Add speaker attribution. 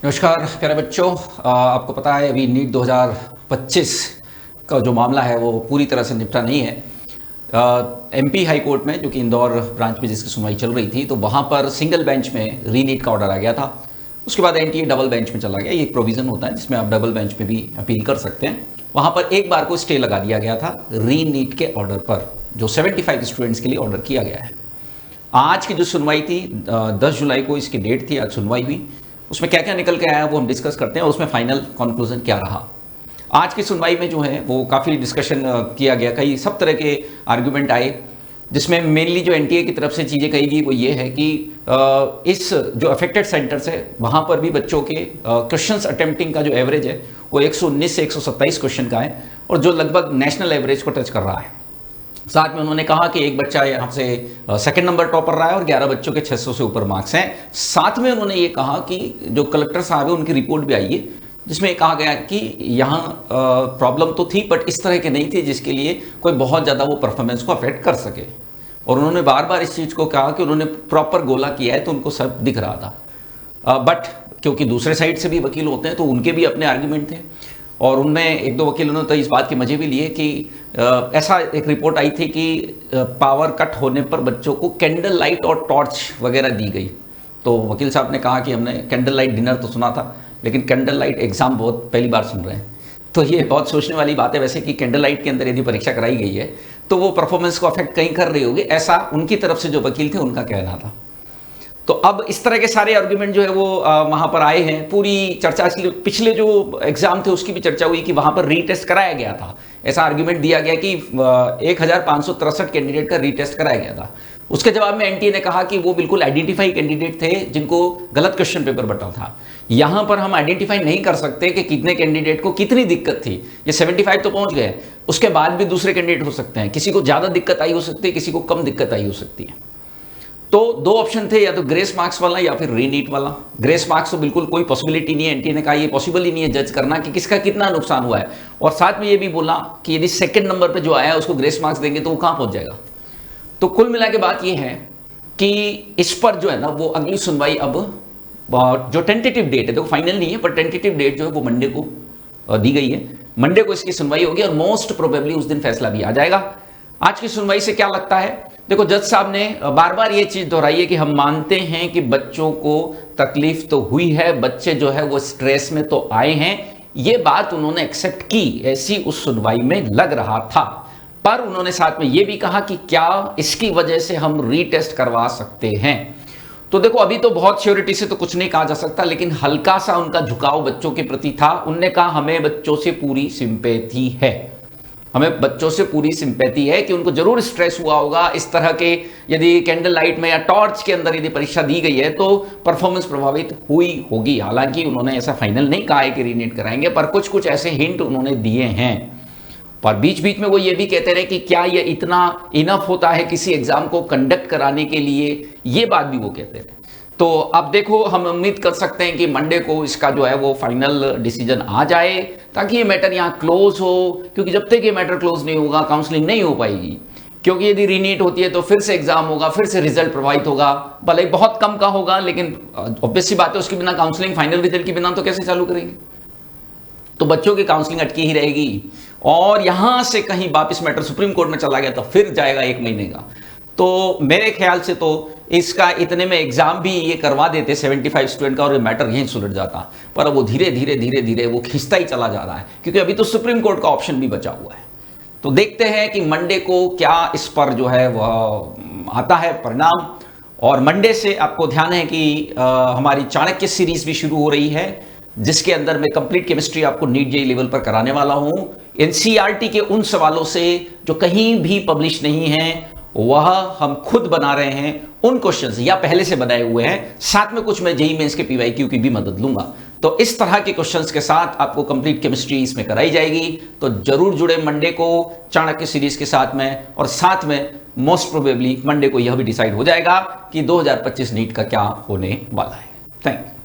Speaker 1: नमस्कार प्यारे बच्चों। आपको पता है अभी नीट 2025 का जो मामला है वो पूरी तरह से निपटा नहीं है। एमपी हाई कोर्ट में, जो कि इंदौर ब्रांच में जिसकी सुनवाई चल रही थी, तो वहाँ पर सिंगल बेंच में री नीट का ऑर्डर आ गया था। उसके बाद एनटीए डबल बेंच में चला गया। ये एक प्रोविज़न होता है जिसमें आप डबल बेंच में भी अपील कर सकते हैं। वहाँ पर एक बार को स्टे लगा दिया गया था री नीट के ऑर्डर पर, जो 75 स्टूडेंट्स के लिए ऑर्डर किया गया है। आज की जो सुनवाई थी 10 जुलाई को इसकी डेट थी, आज सुनवाई हुई। उसमें क्या क्या निकल के आया वो हम डिस्कस करते हैं और उसमें फाइनल कंक्लूजन क्या रहा। आज की सुनवाई में जो है वो काफ़ी डिस्कशन किया गया, कई सब तरह के आर्गुमेंट आए, जिसमें मेनली जो एनटीए की तरफ से चीज़ें कही गई वो ये है कि इस जो अफेक्टेड सेंटर्स है वहाँ पर भी बच्चों के क्वेश्चंस अटेम्प्टिंग का जो एवरेज है वो 119 से 127 क्वेश्चन का है, और जो लगभग नेशनल एवरेज को टच कर रहा है। साथ में उन्होंने कहा कि एक बच्चा यहाँ से सेकंड नंबर टॉपर रहा है और 11 बच्चों के 600 से ऊपर मार्क्स हैं। साथ में उन्होंने ये कहा कि जो कलेक्टर साहब है उनकी रिपोर्ट भी आई है, जिसमें कहा गया कि यहाँ प्रॉब्लम तो थी बट इस तरह के नहीं थे जिसके लिए कोई बहुत ज़्यादा वो परफॉर्मेंस को अफेक्ट कर सके। और उन्होंने बार बार इस चीज़ को कहा कि उन्होंने प्रॉपर गोला किया है तो उनको सब दिख रहा था। बट क्योंकि दूसरे साइड से भी वकील होते हैं तो उनके भी अपने आर्ग्यूमेंट थे, और उनमें एक दो वकीलों ने तो इस बात के मजे भी लिए कि ऐसा एक रिपोर्ट आई थी कि पावर कट होने पर बच्चों को कैंडल लाइट और टॉर्च वगैरह दी गई। तो वकील साहब ने कहा कि हमने कैंडल लाइट डिनर तो सुना था, लेकिन कैंडल लाइट एग्ज़ाम बहुत पहली बार सुन रहे हैं। तो ये बहुत सोचने वाली बात है वैसे कि कैंडल लाइट के अंदर यदि परीक्षा कराई गई है तो वो परफॉर्मेंस को अफेक्ट कहीं कर रही होगी, ऐसा उनकी तरफ से जो वकील थे उनका कहना था। तो अब इस तरह के सारे आर्गुमेंट जो है वो वहाँ पर आए हैं। पूरी चर्चा, पिछले जो एग्जाम थे उसकी भी चर्चा हुई कि वहाँ पर रीटेस्ट कराया गया था। ऐसा आर्गुमेंट दिया गया कि 1563 कैंडिडेट का रीटेस्ट कराया गया था। उसके जवाब में एनटीए ने कहा कि वो बिल्कुल आइडेंटिफाई कैंडिडेट थे जिनको गलत क्वेश्चन पेपर बटा था। यहाँ पर हम आइडेंटिफाई नहीं कर सकते कि कितने कैंडिडेट को कितनी दिक्कत थी। ये 75 तो पहुँच गए, उसके बाद भी दूसरे कैंडिडेट हो सकते हैं, किसी को ज़्यादा दिक्कत आई हो सकती है, किसी को कम दिक्कत आई हो सकती है। तो दो ऑप्शन थे, या तो ग्रेस मार्क्स वाला या फिर रीनीट वाला। ग्रेस मार्क्स तो बिल्कुल कोई पॉसिबिलिटी नहीं है, एनटीए ने कहा ये पॉसिबल ही नहीं है जज करना कि किसका कितना नुकसान हुआ है। और साथ में ये भी बोला कि यदि सेकंड नंबर पे जो आया है उसको ग्रेस मार्क्स देंगे तो वो कहाँ पहुंच जाएगा। तो कुल मिला के बात ये है कि इस पर जो है ना वो अगली सुनवाई अब जो टेंटेटिव डेट है, देखो फाइनल नहीं है पर टेंटेटिव डेट जो है वो मंडे को दी गई है। मंडे को इसकी सुनवाई होगी और मोस्ट प्रोबेबली उस दिन फैसला भी आ जाएगा। आज की सुनवाई से क्या लगता है, देखो जज साहब ने बार बार ये चीज दोहराई है कि हम मानते हैं कि बच्चों को तकलीफ तो हुई है, बच्चे जो है वो स्ट्रेस में तो आए हैं, ये बात उन्होंने एक्सेप्ट की, ऐसी उस सुनवाई में लग रहा था। पर उन्होंने साथ में ये भी कहा कि क्या इसकी वजह से हम रीटेस्ट करवा सकते हैं। तो देखो अभी तो बहुत श्योरिटी से तो कुछ नहीं कहा जा सकता, लेकिन हल्का सा उनका झुकाव बच्चों के प्रति था। उनने कहा हमें बच्चों से पूरी सिंपैथी है, हमें बच्चों से पूरी सिंपैथी है कि उनको जरूर स्ट्रेस हुआ होगा इस तरह के, यदि कैंडल लाइट में या टॉर्च के अंदर यदि परीक्षा दी गई है तो परफॉर्मेंस प्रभावित हुई होगी। हालांकि उन्होंने ऐसा फाइनल नहीं कहा है कि रीनीट कराएंगे, पर कुछ कुछ ऐसे हिंट उन्होंने दिए हैं। पर बीच बीच में वो ये भी कहते रहे कि क्या ये इतना इनफ होता है किसी एग्जाम को कंडक्ट कराने के लिए, ये बात भी वो कहते थे। तो अब देखो हम उम्मीद कर सकते हैं कि मंडे को इसका जो है वो फाइनल डिसीजन आ जाए, ताकि ये मैटर यहाँ क्लोज हो। क्योंकि जब तक ये मैटर क्लोज नहीं होगा काउंसलिंग नहीं हो पाएगी। क्योंकि यदि रीनीट होती है तो फिर से एग्जाम होगा, फिर से रिजल्ट प्रभावित होगा, भले बहुत कम का होगा, लेकिन ऑब्वियस सी बात है उसके बिना काउंसलिंग फाइनल रिजल्ट के बिना तो कैसे चालू करेंगे। तो बच्चों की काउंसलिंग अटकी ही रहेगी, और यहां से कहीं वापिस मैटर सुप्रीम कोर्ट में चला गया तो फिर जाएगा 1 महीने का। तो मेरे ख्याल से तो इसका इतने में एग्जाम भी ये करवा देते 75 स्टूडेंट का और ये मैटर यहीं सुलझ जाता। पर अब वो धीरे धीरे वो खिंचता ही चला जा रहा है, क्योंकि अभी तो सुप्रीम कोर्ट का ऑप्शन भी बचा हुआ है। तो देखते हैं कि मंडे को क्या इस पर जो है वह आता है परिणाम। और मंडे से आपको ध्यान है कि हमारी चाणक्य सीरीज भी शुरू हो रही है, जिसके अंदर मैं कंप्लीट केमिस्ट्री आपको नीट जेईई लेवल पर कराने वाला हूं। एनसीईआरटी के उन सवालों से जो कहीं भी पब्लिश नहीं है वह हम खुद बना रहे हैं, उन क्वेश्चंस या पहले से बनाए हुए हैं, साथ में कुछ मैं जेईई मेंस के पीवाईक्यू की भी मदद लूंगा। तो इस तरह के क्वेश्चंस के साथ आपको कंप्लीट केमिस्ट्री इसमें कराई जाएगी। तो जरूर जुड़े मंडे को चाणक्य सीरीज के साथ में, और साथ में मोस्ट प्रोबेबली मंडे को यह भी डिसाइड हो जाएगा कि 2025 नीट का क्या होने वाला है। Thank you.